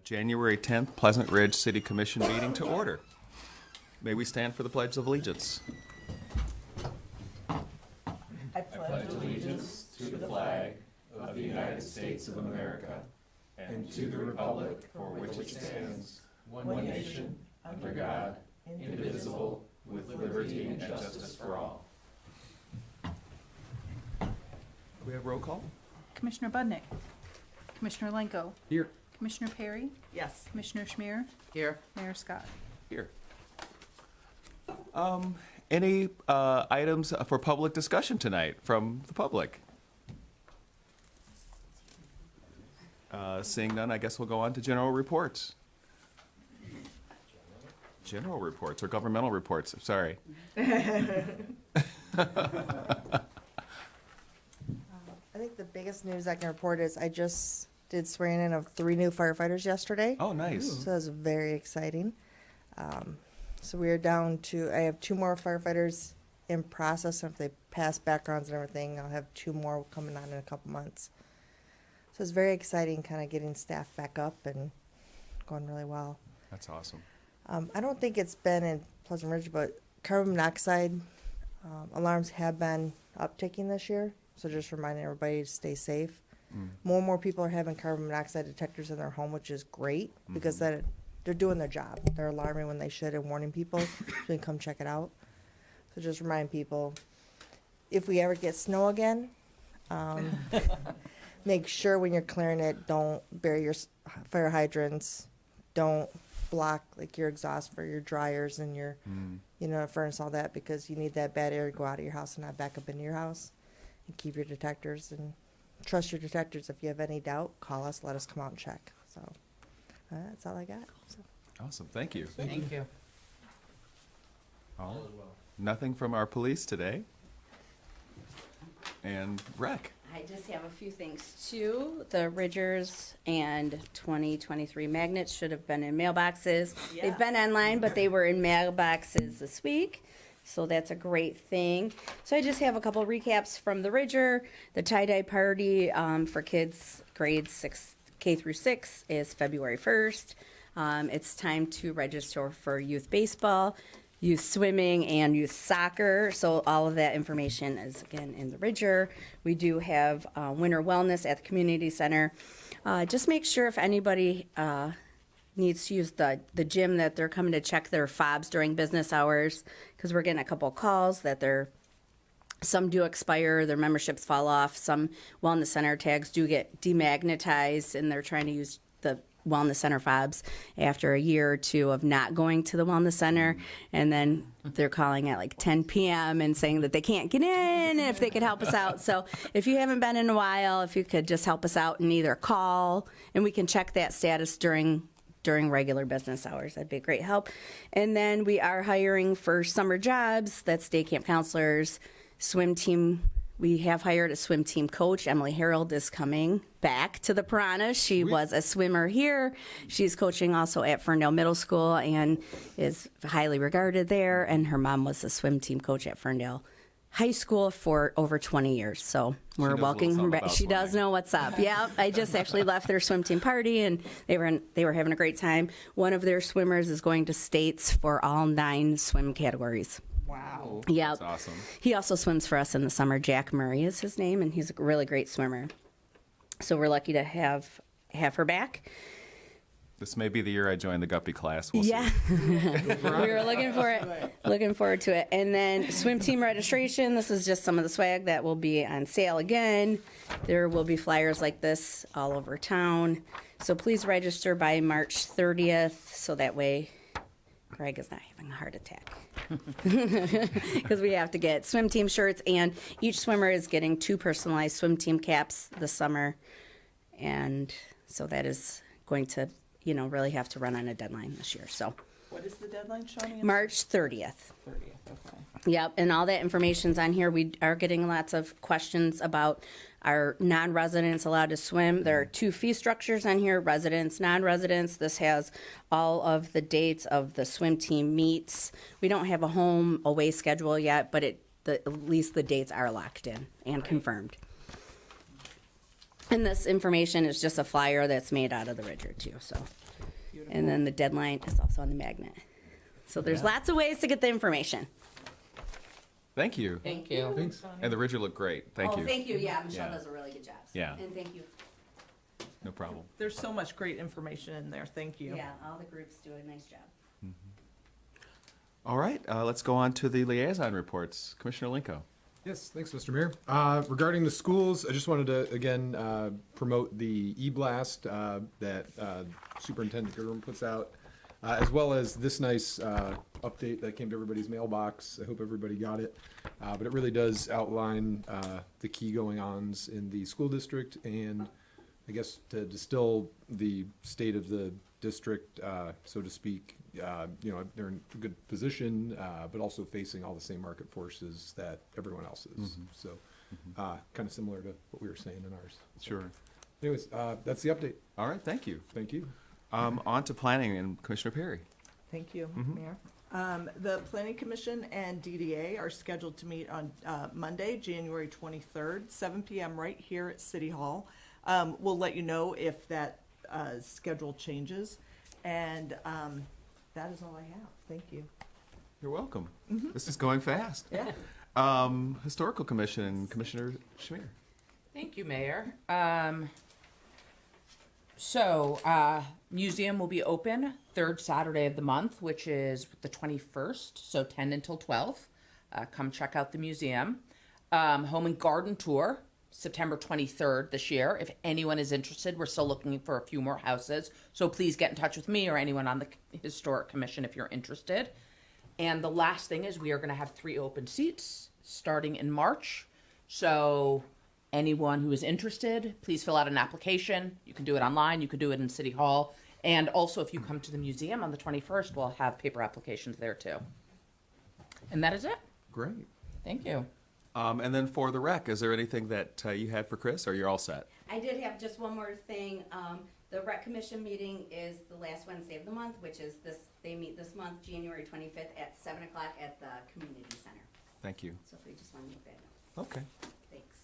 January 10th, Pleasant Ridge City Commission meeting to order. May we stand for the Pledge of Allegiance? We have roll call? Commissioner Budnick. Commissioner Lenko. Here. Commissioner Perry. Yes. Commissioner Schmier. Here. Mayor Scott. Here. Any items for public discussion tonight from the public? Seeing none, I guess we'll go on to general reports. General reports or governmental reports, sorry. I think the biggest news I can report is I just did swearing in of 3 new firefighters yesterday. Oh, nice. So that was very exciting. So we are down to, I have 2 more firefighters in process. And if they pass backgrounds and everything, I'll have 2 more coming on in a couple months. So it's very exciting kind of getting staff back up and going really well. That's awesome. I don't think it's been in Pleasant Ridge, but carbon monoxide alarms have been upticking this year. So just reminding everybody to stay safe. More and more people are having carbon monoxide detectors in their home, which is great because they're doing their job. They're alarming when they should and warning people so they can come check it out. So just remind people, if we ever get snow again, make sure when you're clearing it, don't bury your fire hydrants. Don't block like your exhaust for your dryers and your, furnace, all that, because you need that bad air to go out of your house and not back up into your house. And keep your detectors and trust your detectors. If you have any doubt, call us, let us come out and check. So that's all I got. So. Awesome, thank you. Thank you. Nothing from our police today. And rec. I just have a few things too. The Ridgers and 2023 magnets should have been in mailboxes. They've been online, but they were in mailboxes this week. So that's a great thing. So I just have a couple recaps from the Ridger. The tie-dye party for kids grades 6 K through 6 is February 1st. It's time to register for youth baseball, youth swimming, and youth soccer. So all of that information is, again, in the Ridger. We do have winter wellness at the community center. Just make sure if anybody needs to use the gym that they're coming to check their fobs during business hours, because we're getting a couple calls that some do expire, their memberships fall off. Some wellness center tags do get demagnetized, and they're trying to use the wellness center fobs after a year or 2 of not going to the wellness center, and then they're calling at like 10 p.m. and saying that they can't get in and if they could help us out. So if you haven't been in a while, if you could just help us out and either call, and we can check that status during regular business hours. That'd be a great help. And then we are hiring for summer jobs. That's day camp counselors, swim team. We have hired a swim team coach. Emily Harold is coming back to the Piranha. She was a swimmer here. She's coaching also at Ferndale Middle School and is highly regarded there. And her mom was a swim team coach at Ferndale High School for over 20 years. So we're welcoming her back. She does know what's up. Yeah, I just actually left their swim team party, and they were having a great time. One of their swimmers is going to states for all 9 swim categories. Wow. Yeah. That's awesome. He also swims for us in the summer. Jack Murray is his name, and he's a really great swimmer. So we're lucky to have her back. This may be the year I join the Guppy class. We'll Yeah. see. We were looking for it. Looking forward to it. And then swim team registration. This is just some of the swag that will be on sale again. There will be flyers like this all over town. So please register by March 30th, so that way Greg is not having a heart attack. Because we have to get swim team shirts, and each swimmer is getting 2 personalized swim team caps this summer. And so that is going to, really have to run on a deadline this year. So What is the deadline, Shawnee? March 30th. 30th, okay. Yep, and all that information's on here. We are getting lots of questions about our non-residents allowed to swim. There are 2 fee structures on here, residents, non-residents. This has all of the dates of the swim team meets. We don't have a home away schedule yet, but at least the dates are locked in and confirmed. And this information is just a flyer that's made out of the Ridger too, so And then the deadline is also on the magnet. So there's lots of ways to get the information. Thank you. Thank you. Thanks. And the ridge will look great. Thank you. Thank you. Yeah, Michelle Yeah. does a really good job. Yeah. And thank you. No problem. There's so much great information in there. Thank you. Yeah, all the groups do a nice job. All right, let's go on to the liaison reports. Commissioner Linko. Yes, thanks, Mr. Mayor. Regarding the schools, I just wanted to, again, promote the e-blast that Superintendent Goodrum puts out, as well as this nice update that came to everybody's mailbox. I hope everybody got it. But it really does outline the key going-ons in the school district and, I guess, to distill the state of the district, so to speak. They're in a good position, but also facing all the same market forces that everyone else is. So, kind of similar to what we were saying in ours. Sure. Anyways, that's the update. All right, thank you. Thank you. On to planning and Commissioner Perry. Thank you, Mayor. The Planning Commission and DDA are scheduled to meet on Monday, January 23rd, 7 p.m. right here at City Hall. We'll let you know if that schedule changes. And that is all I have. Thank you. You're welcome. This is going fast. Yeah. Historical Commission, Commissioner Schmier. Thank you, Mayor. Museum will be open third Saturday of the month, which is the 21st, so 10 until 12. Come check out the museum. Home and garden tour, September 23rd this year. If anyone is interested, we're still looking for a few more houses. So please get in touch with me or anyone on the Historic Commission if you're interested. And the last thing is we are going to have 3 open seats starting in March. So anyone who is interested, please fill out an application. You can do it online. You can do it in City Hall. And also, if you come to the museum on the 21st, we'll have paper applications there too. And that is it. Great. Thank you. And then for the rec, is there anything that you had for Chris, or you're all set? I did have just one more thing. The Rec Commission meeting is the last Wednesday of the month, which is this, they meet this month, January 25th at 7 o'clock at the Community Center. Thank you. So if we just want to make that known. Okay. Thanks.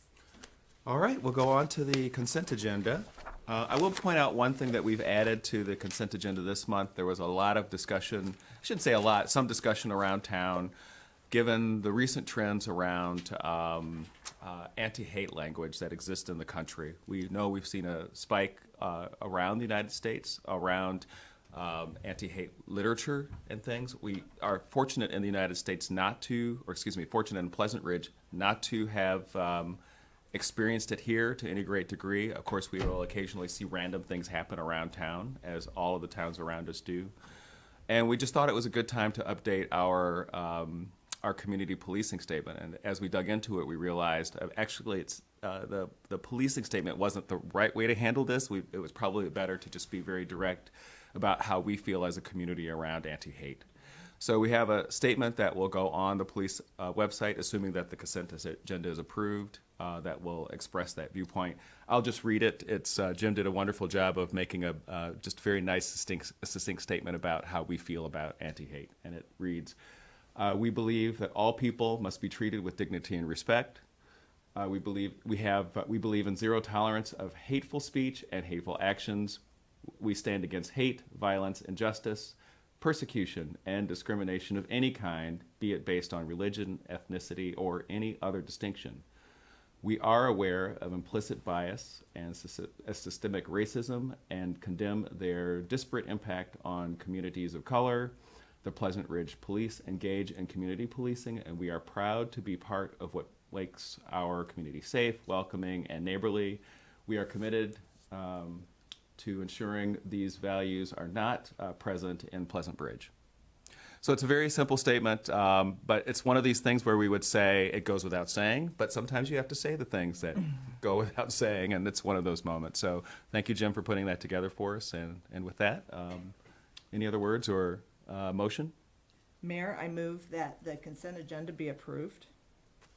All right, we'll go on to the consent agenda. I will point out one thing that we've added to the consent agenda this month. There was a lot of discussion, I shouldn't say a lot, some discussion around town, given the recent trends around anti-hate language that exists in the country. We know we've seen a spike around the United States, around anti-hate literature and things. We are fortunate in the United States fortunate in Pleasant Ridge not to have experienced it here to any great degree. Of course, we will occasionally see random things happen around town, as all of the towns around us do. And we just thought it was a good time to update our community policing statement. And as we dug into it, we realized actually it's the policing statement wasn't the right way to handle this. It was probably better to just be very direct about how we feel as a community around anti-hate. So we have a statement that will go on the police website, assuming that the consent agenda is approved, that will express that viewpoint. I'll just read it. It's Jim did a wonderful job of making a just very nice, succinct statement about how we feel about anti-hate. And it reads, we believe that all people must be treated with dignity and respect. We believe in zero tolerance of hateful speech and hateful actions. We stand against hate, violence, injustice, persecution, and discrimination of any kind, be it based on religion, ethnicity, or any other distinction. We are aware of implicit bias and systemic racism and condemn their disparate impact on communities of color. The Pleasant Ridge Police engage in community policing, and we are proud to be part of what makes our community safe, welcoming, and neighborly. We are committed to ensuring these values are not present in Pleasant Ridge. So it's a very simple statement, but it's one of these things where we would say it goes without saying, but sometimes you have to say the things that go without saying, and it's one of those moments. So thank you, Jim, for putting that together for us. And with that, any other words or motion? Mayor, I move that the consent agenda be approved.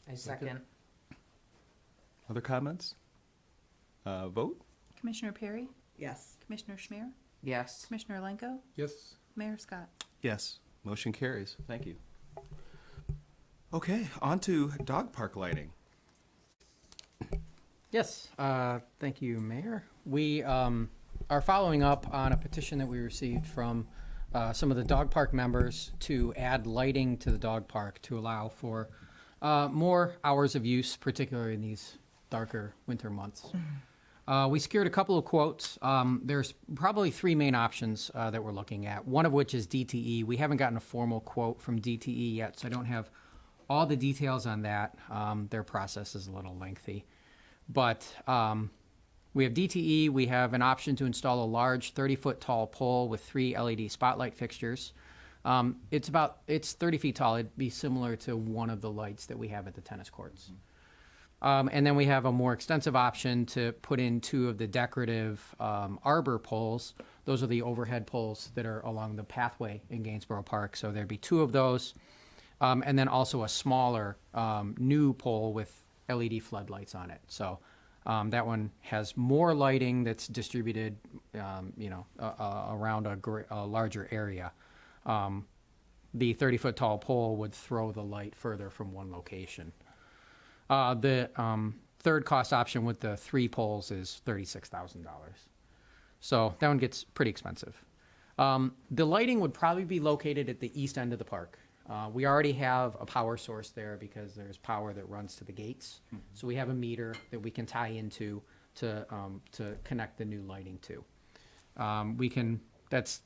I second. Other comments? Vote? Commissioner Perry? Yes. Commissioner Schmier? Yes. Commissioner Lenko? Yes. Mayor Scott? Yes. Motion carries. Thank you. Okay, on to dog park lighting. Yes, thank you, Mayor. We are following up on a petition that we received from some of the dog park members to add lighting to the dog park to allow for more hours of use, particularly in these darker winter months. We secured a couple of quotes. There's probably three main options that we're looking at, one of which is DTE. We haven't gotten a formal quote from DTE yet, so I don't have all the details on that. Their process is a little lengthy. But we have DTE. We have an option to install a large 30-foot tall pole with 3 LED spotlight fixtures. It's 30 feet tall. It'd be similar to one of the lights that we have at the tennis courts. And then we have a more extensive option to put in 2 of the decorative arbor poles. Those are the overhead poles that are along the pathway in Gainsborough Park. So there'd be 2 of those. And then also a smaller new pole with LED floodlights on it. So that one has more lighting that's distributed, around a larger area. The 30-foot tall pole would throw the light further from one location. The third cost option with the 3 poles is $36,000. So that one gets pretty expensive. The lighting would probably be located at the east end of the park. We already have a power source there because there's power that runs to the gates. So we have a meter that we can tie into to connect the new lighting to. That's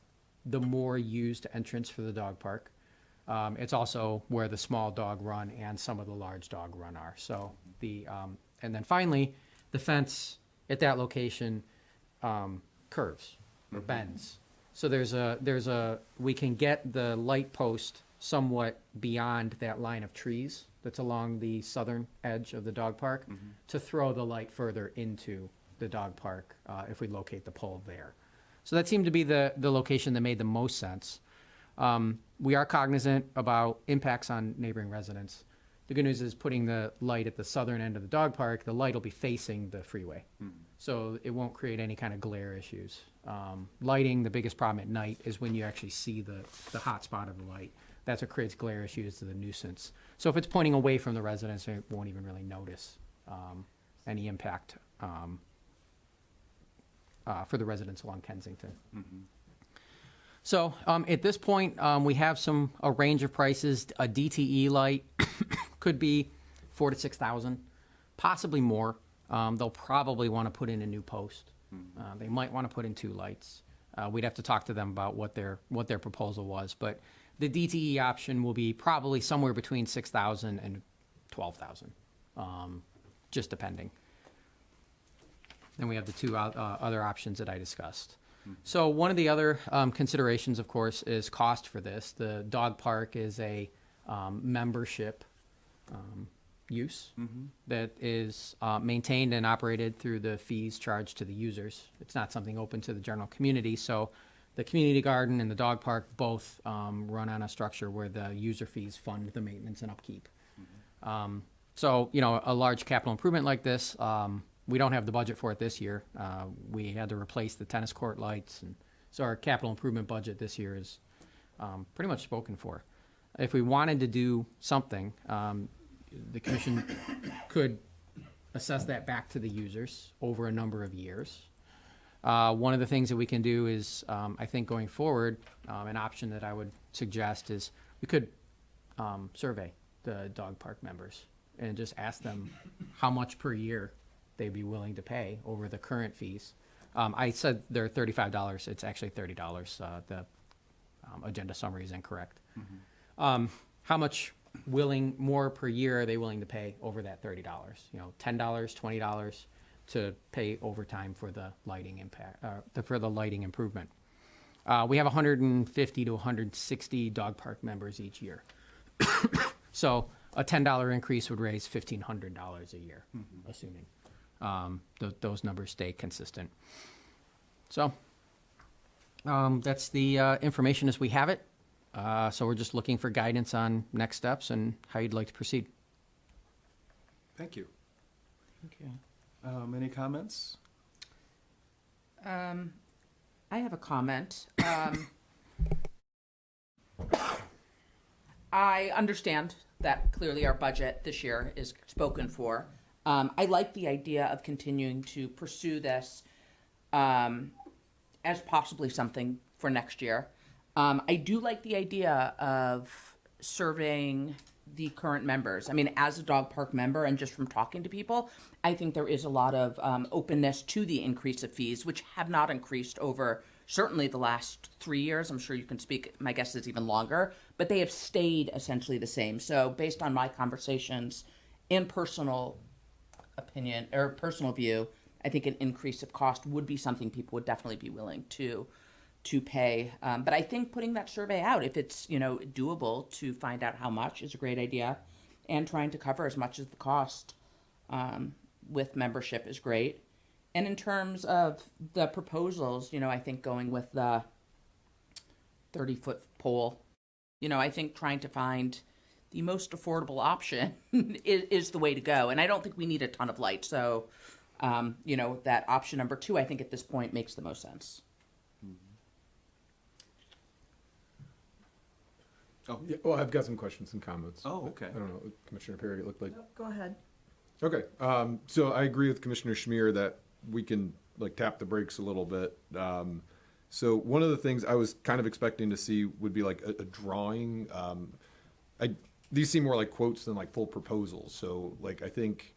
the more used entrance for the dog park. It's also where the small dog run and some of the large dog run are. So and then finally, the fence at that location curves or bends. So we can get the light post somewhat beyond that line of trees that's along the southern edge of the dog park to throw the light further into the dog park if we locate the pole there. So that seemed to be the location that made the most sense. We are cognizant about impacts on neighboring residents. The good news is putting the light at the southern end of the dog park, the light will be facing the freeway. So it won't create any kind of glare issues. Lighting, the biggest problem at night is when you actually see the hot spot of the light. That's what creates glare issues to the nuisance. So if it's pointing away from the residents, they won't even really notice any impact for the residents along Kensington. So at this point, we have a range of prices. A DTE light could be $4,000 to $6,000, possibly more. They'll probably want to put in a new post. They might want to put in 2 lights. We'd have to talk to them about what their proposal was, but the DTE option will be probably somewhere between $6,000 and $12,000, just depending. Then we have the 2 other options that I discussed. So one of the other considerations, of course, is cost for this. The dog park is a membership use that is maintained and operated through the fees charged to the users. It's not something open to the general community. So the community garden and the dog park both run on a structure where the user fees fund the maintenance and upkeep. So, a large capital improvement like this, we don't have the budget for it this year. We had to replace the tennis court lights. And so our capital improvement budget this year is pretty much spoken for. If we wanted to do something, the commission could assess that back to the users over a number of years. One of the things that we can do is, I think going forward, an option that I would suggest is we could survey the dog park members and just ask them how much per year they'd be willing to pay over the current fees. I said they're $35. It's actually $30. The agenda summary is incorrect. How much more per year are they willing to pay over that $30? $10, $20 to pay overtime for the lighting for the lighting improvement. We have 150 to 160 dog park members each year. So a $10 increase would raise $1,500 a year, assuming those numbers stay consistent. So that's the information as we have it. So we're just looking for guidance on next steps and how you'd like to proceed. Thank you. Okay. Any comments? I have a comment. I understand that clearly our budget this year is spoken for. I like the idea of continuing to pursue this as possibly something for next year. I do like the idea of surveying the current members. I mean, as a dog park member and just from talking to people, I think there is a lot of openness to the increase of fees, which have not increased over certainly the last 3 years. I'm sure you can speak, my guess is even longer, but they have stayed essentially the same. So based on my conversations and personal opinion or personal view, I think an increase of cost would be something people would definitely be willing to pay. But I think putting that survey out, if it's doable to find out how much, is a great idea, and trying to cover as much as the cost with membership is great. And in terms of the proposals, I think going with the 30-foot pole, I think trying to find the most affordable option is the way to go. And I don't think we need a ton of light. So, that option number 2, I think at this point makes the most sense. Yeah, well, I've got some questions and comments. Oh, okay. I don't know, Commissioner Perry, it looked like. Go ahead. Okay, so I agree with Commissioner Schmier that we can like tap the brakes a little bit. So one of the things I was kind of expecting to see would be like a drawing. These seem more like quotes than like full proposals. So like I think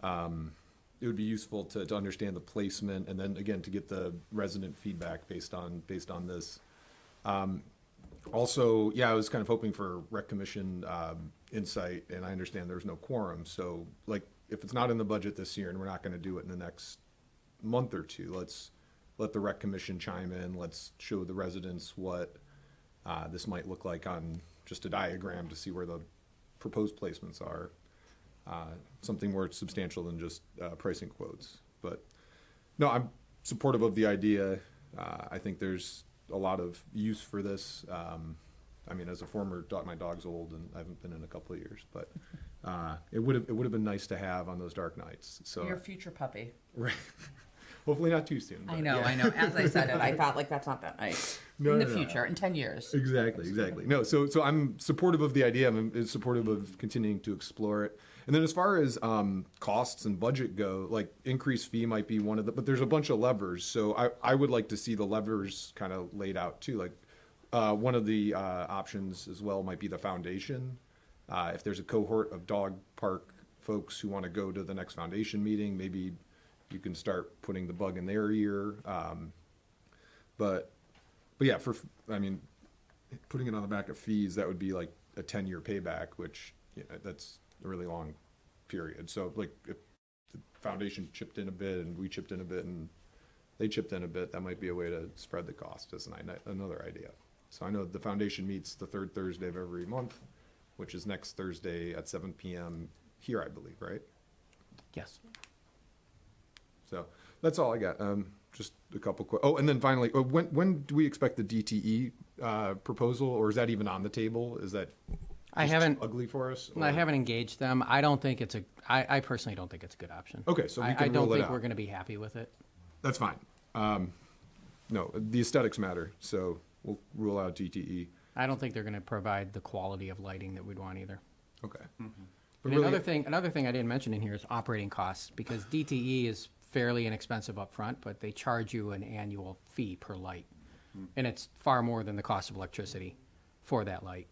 it would be useful to understand the placement and then again to get the resident feedback based on this. Also, yeah, I was kind of hoping for rec commission insight, and I understand there's no quorum. So, like, if it's not in the budget this year and we're not going to do it in the next month or two, let's let the rec commission chime in. Let's show the residents what this might look like on just a diagram to see where the proposed placements are. Something more substantial than just pricing quotes. But no, I'm supportive of the idea. I think there's a lot of use for this. I mean, as a former dog, my dog's old and I haven't been in a couple of years, but it would have been nice to have on those dark nights. So Your future puppy. right. Hopefully not too soon. I but know, yeah. I know. As I said it, I thought like that's not that nice. No, in the no, no. future, in 10 years. Exactly. No, so I'm supportive of the idea. I'm supportive of continuing to explore it. And then as far as costs and budget go, like increased fee might be one of the, but there's a bunch of levers. So I would like to see the levers kind of laid out too. Like one of the options as well might be the foundation. If there's a cohort of dog park folks who want to go to the next foundation meeting, maybe you can start putting the bug in their ear. But yeah, putting it on the back of fees, that would be like a 10-year payback, which that's a really long period. So like if the foundation chipped in a bit and we chipped in a bit and they chipped in a bit, that might be a way to spread the cost as another idea. So I know the foundation meets the third Thursday of every month, which is next Thursday at 7 p.m. here, I believe, right? Yes. So that's all I got. Just a couple and then finally, when do we expect the DTE proposal, or is that even on the table? Is that I just haven't- ugly for us? I or- haven't engaged them. I don't think it's I personally don't think it's a good option. Okay, so we I can don't rule it think out. we're going to be happy with it. That's fine. No, the aesthetics matter, so we'll rule out DTE. I don't think they're going to provide the quality of lighting that we'd want either. Okay. But And really, another thing I didn't mention in here is operating costs, because DTE is fairly inexpensive up front, but they charge you an annual fee per light. And it's far more than the cost of electricity for that light.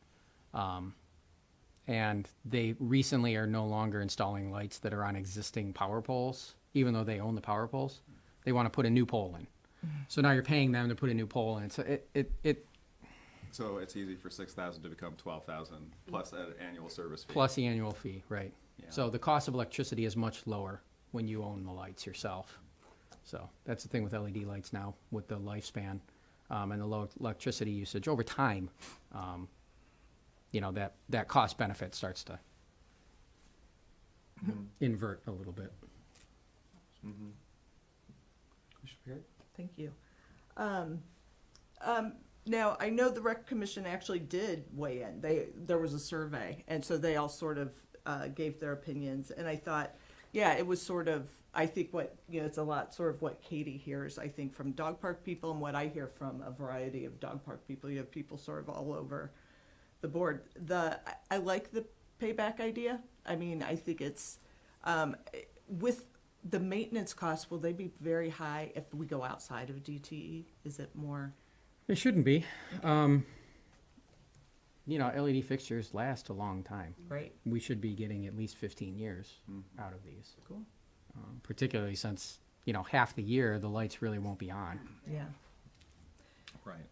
And they recently are no longer installing lights that are on existing power poles, even though they own the power poles. They want to put a new pole in. So now you're paying them to put a new pole in. So So it's easy for 6,000 to become 12,000 plus an annual service fee. plus the annual fee, right? Yeah. So the cost of electricity is much lower when you own the lights yourself. So that's the thing with LED lights now, with the lifespan and the low electricity usage over time. That cost benefit starts to invert a little bit. Thank you. Now, I know the rec commission actually did weigh in. There was a survey, and so they all sort of gave their opinions. And I thought, yeah, it was sort of, I think it's a lot sort of what Katie hears, I think, from dog park people and what I hear from a variety of dog park people. You have people sort of all over the board. I like the payback idea. I mean, I think it's, with the maintenance costs, will they be very high if we go outside of DTE? Is it more? It shouldn't be. You know, LED fixtures last a long time. Right. We should be getting at least 15 years out of these. Cool. Particularly since, you know, half the year, the lights really won't be on. Yeah. Right.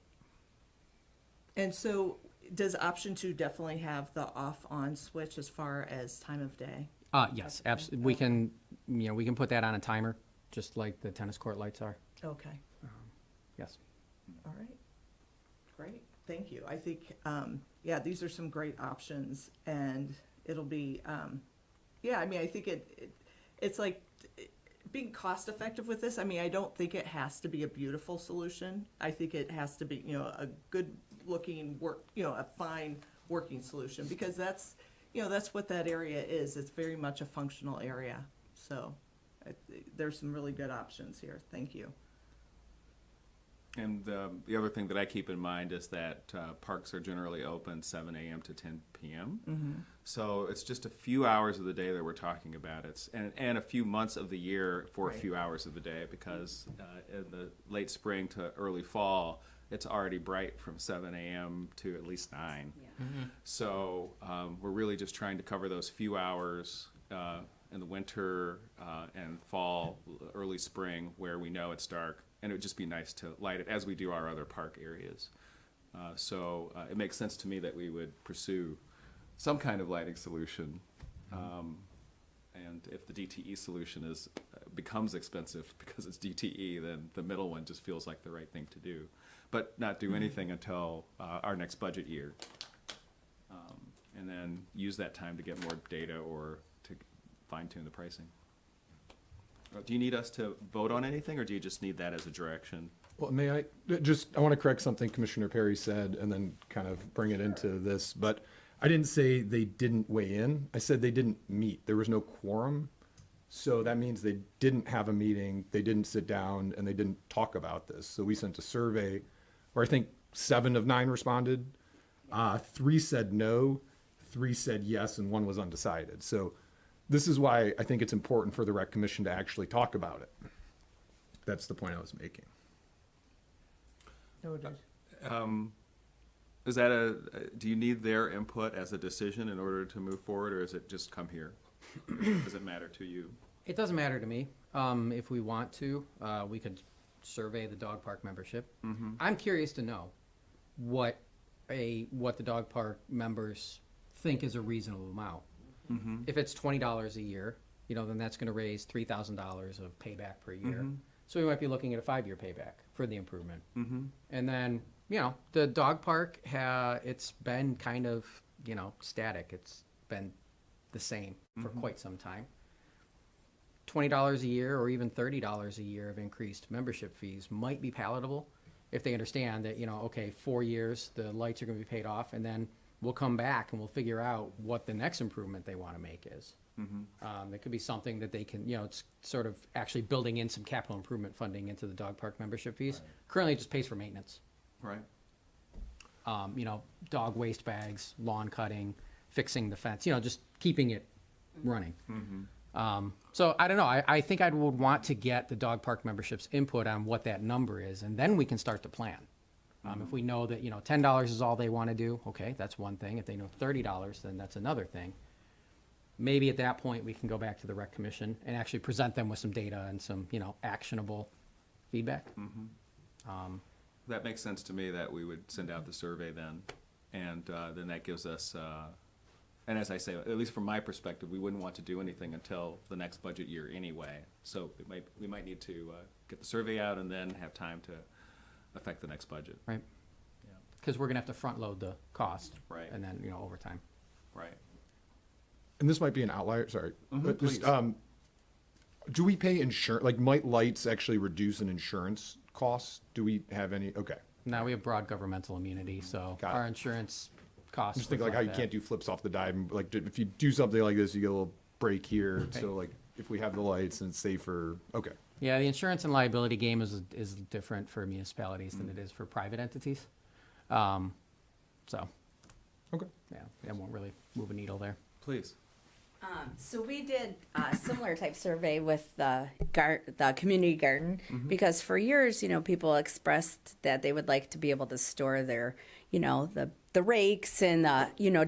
And so does option 2 definitely have the off-on switch as far as time of day? Yes, absolutely. We can, you know, we can put that on a timer, just like the tennis court lights are. Okay. Yes. All right. Great. Thank you. I think, yeah, these are some great options, and it'll be, yeah, I mean, I think it's like being cost effective with this. I mean, I don't think it has to be a beautiful solution. I think it has to be, you know, a good looking work, you know, a fine working solution, because that's, you know, that's what that area is. It's very much a functional area. So there's some really good options here. Thank you. And the other thing that I keep in mind is that parks are generally open 7 a.m. to 10 p.m. So it's just a few hours of the day that we're talking about. And a few months of the year for a Right. few hours of the day, because in the late spring to early fall, it's already bright from 7 a.m. to at least 9. So we're really just trying to cover those few hours in the winter and fall, early spring, where we know it's dark. And it would just be nice to light it as we do our other park areas. So it makes sense to me that we would pursue some kind of lighting solution. And if the DTE solution becomes expensive because it's DTE, then the middle one just feels like the right thing to do. But not do anything until our next budget year. And then use that time to get more data or to fine tune the pricing. Do you need us to vote on anything, or do you just need that as a direction? Well, may I I want to correct something Commissioner Perry said and then kind of bring it into this, but I didn't say they didn't weigh in. I said they didn't meet. There was no quorum. So that means they didn't have a meeting, they didn't sit down, and they didn't talk about this. So we sent a survey where I think 7 of 9 responded. 3 said no, 3 said yes, and 1 was undecided. So this is why I think it's important for the Rec Commission to actually talk about it. That's the point I was making. Is that do you need their input as a decision in order to move forward, or is it just come here? Does it matter to you? It doesn't matter to me. If we want to, we could survey the dog park membership. I'm curious to know what the dog park members think is a reasonable amount. If it's $20 a year, you know, then that's going to raise $3,000 of payback per year. So we might be looking at a 5-year payback for the improvement. And then, you know, the dog park, it's been kind of, you know, static. It's been the same for quite some time. $20 a year or even $30 a year of increased membership fees might be palatable if they understand that, you know, okay, 4 years, the lights are going to be paid off, and then we'll come back and we'll figure out what the next improvement they want to make is. It could be something that they can, you know, it's sort of actually building in some capital improvement funding into the dog park membership fees. Currently, it just pays for maintenance. Right. You know, dog waste bags, lawn cutting, fixing the fence, you know, just keeping it running. So I don't know. I think I would want to get the dog park membership's input on what that number is, and then we can start to plan. If we know that, you know, $10 is all they want to do, okay, that's one thing. If they know $30, then that's another thing. Maybe at that point, we can go back to the Rec Commission and actually present them with some data and some, you know, actionable feedback. That makes sense to me, that we would send out the survey then, and then that gives us, and as I say, at least from my perspective, we wouldn't want to do anything until the next budget year anyway. So we might need to get the survey out and then have time to affect the next budget. Right. Yeah. Because we're going to have to front load the cost. Right. And then, you know, over time. Right. And this might be an outlier, sorry. But just, please. do we pay insurance, like might lights actually reduce an insurance cost? Do we have any, okay. Now we have broad governmental immunity, so Got it. our insurance costs. I'm just thinking like how you reflect can't that. do flips off the dime, like if you do something like this, you get a little break here. So like if we have the lights and it's safer, okay. Yeah, the insurance and liability game is different for municipalities than it is for private entities. So, Okay. yeah, it won't really move a needle there. Please. So we did a similar type survey with the community garden because for years, people expressed that they would like to be able to store their, the rakes and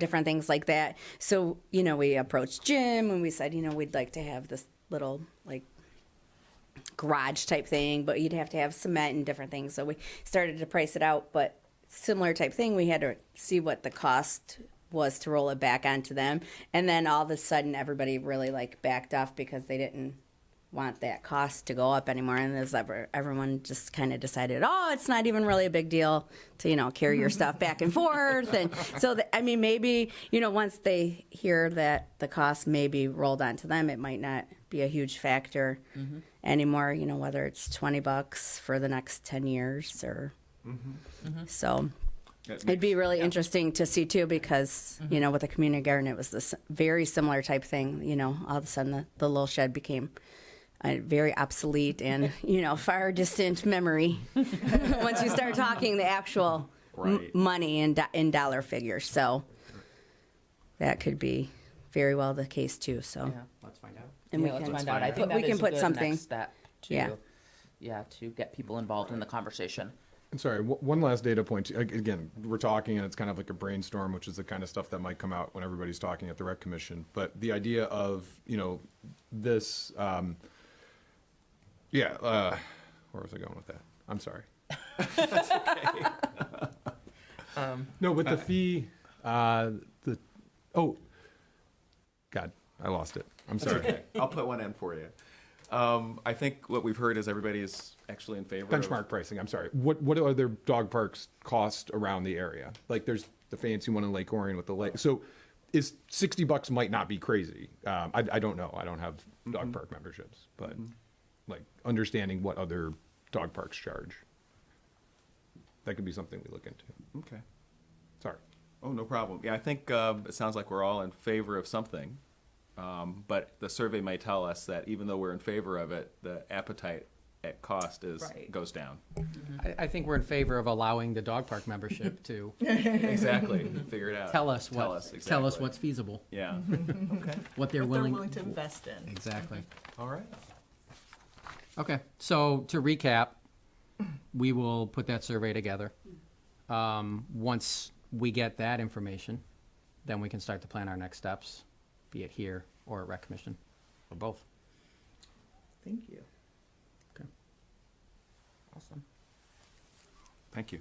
different things like that. So we approached Jim and we said, we'd like to have this little like garage type thing, but you'd have to have cement and different things. So we started to price it out, but similar type thing. We had to see what the cost was to roll it back onto them, and then all of a sudden everybody really like backed off because they didn't want that cost to go up anymore. And everyone just kind of decided, oh, it's not even really a big deal to carry your stuff back and forth. And so maybe once they hear that the cost may be rolled onto them, it might not be a huge factor anymore. Whether it's $20 for the next 10 years or so. It'd be really interesting to see too, because with the community garden, it was this very similar type thing. All of a sudden, the little shed became a very obsolete and far distant memory once you start talking the actual Right. money in dollar figures. So that could be very well the case too. So Yeah. Let's find out. and we let's can find out. I think we that can is a put good something. next step to, Yeah. to get people involved in the conversation. I'm sorry, one last data point. Again, we're talking and it's kind of like a brainstorm, which is the kind of stuff that might come out when everybody's talking at the rec commission. But the idea of, this, where was I going with that? I'm sorry. No, but the fee, God, I lost it. I'm sorry. Okay, I'll put one in for you. I think what we've heard is everybody is actually in favor of Benchmark pricing, I'm sorry. What other dog parks cost around the area? Like, there's the fancy one in Lake Orion with the lake. So is $60 might not be crazy. I don't know. I don't have dog park memberships, but like understanding what other dog parks charge. That could be something we look into. Okay. Sorry. Oh, no problem. Yeah, I think it sounds like we're all in favor of something. But the survey may tell us that even though we're in favor of it, the appetite at cost Right. goes down. I think we're in favor of allowing the dog park membership to Exactly. Figure it out. tell us Tell us, tell us exactly. what's feasible, Yeah. Okay. what they're What willing. they're willing to invest in. Exactly. All right. Okay, so to recap, we will put that survey together. Once we get that information, then we can start to plan our next steps, be it here or at rec commission, or both. Thank you. Okay. Awesome. Thank you.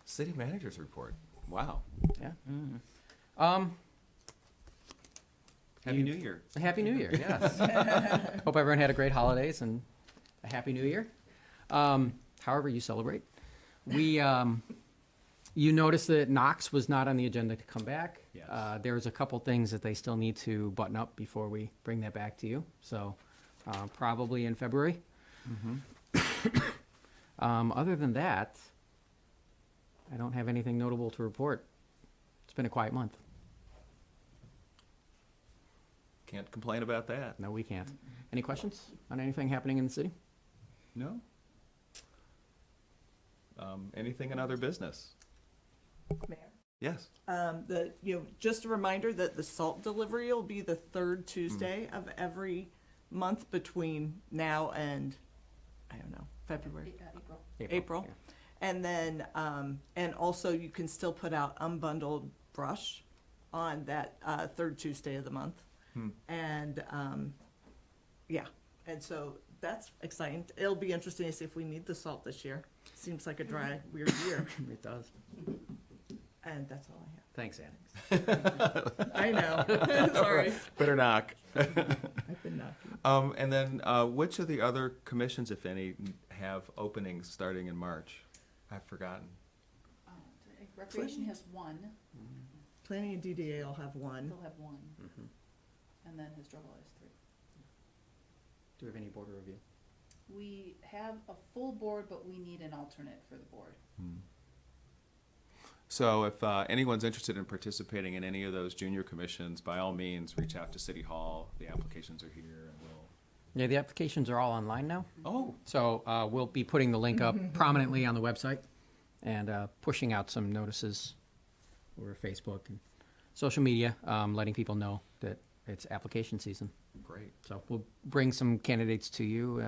City managers report. Wow. Yeah. Happy New Year. Happy New Year, yes. Hope everyone had a great holidays and a happy New Year. However you celebrate. We, you noticed that Knox was not on the agenda to come back. Yes. There's a couple things that they still need to button up before we bring that back to you. So probably in February. Other than that, I don't have anything notable to report. It's been a quiet month. Can't complain about that. No, we can't. Any questions on anything happening in the city? No? Anything in other business? Mayor. Yes. Just a reminder that the salt delivery will be the third Tuesday of every month between now and, I don't know, February, April. Yeah. And then, and also you can still put out unbundled brush on that third Tuesday of the month. And, yeah, and so that's exciting. It'll be interesting to see if we need the salt this year. Seems like a dry, weird year. It does. And that's all I Thanks, Annie. have. I know. Sorry. Better knock. I've been knocking. And then which of the other commissions, if any, have openings starting in March? I've forgotten. Recreation has one, Planning and DDA will have one. they'll have one. And then historical has three. Do we have any board review? We have a full board, but we need an alternate for the board. So if anyone's interested in participating in any of those junior commissions, by all means, reach out to City Hall. The applications are here, and we'll. Yeah, the applications are all online now. Oh, So we'll be putting the link up prominently on the website and pushing out some notices over Facebook and social media, letting people know that it's application season. Great, So we'll bring some candidates to you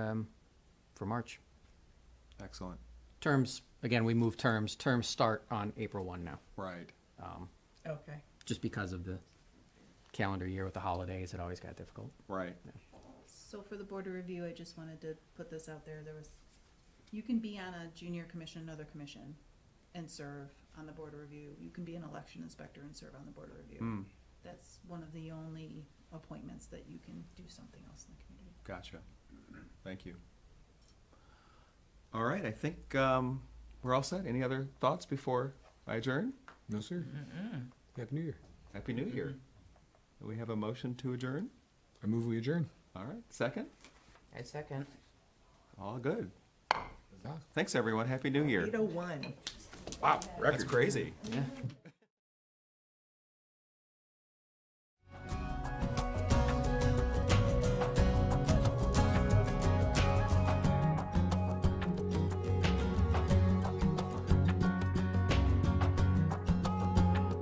for March. excellent. Terms, again, we move terms. Terms start on April 1 now. Right. Okay. Just because of the calendar year with the holidays, it always got difficult. Right. So for the board of review, I just wanted to put this out there. You can be on a junior commission, another commission, and serve on the board of review. You can be an election inspector and serve on the board of review. Mm, That's one of the only appointments that you can do something else in the community. gotcha. Thank you. All right, I think we're all set. Any other thoughts before I adjourn? No, sir. Happy New Year. Happy New Year. Do we have a motion to adjourn? I move we adjourn. All right, second? I second. All good. Thanks, everyone. Happy New Year. 8:01. Wow, That's crazy. Yeah.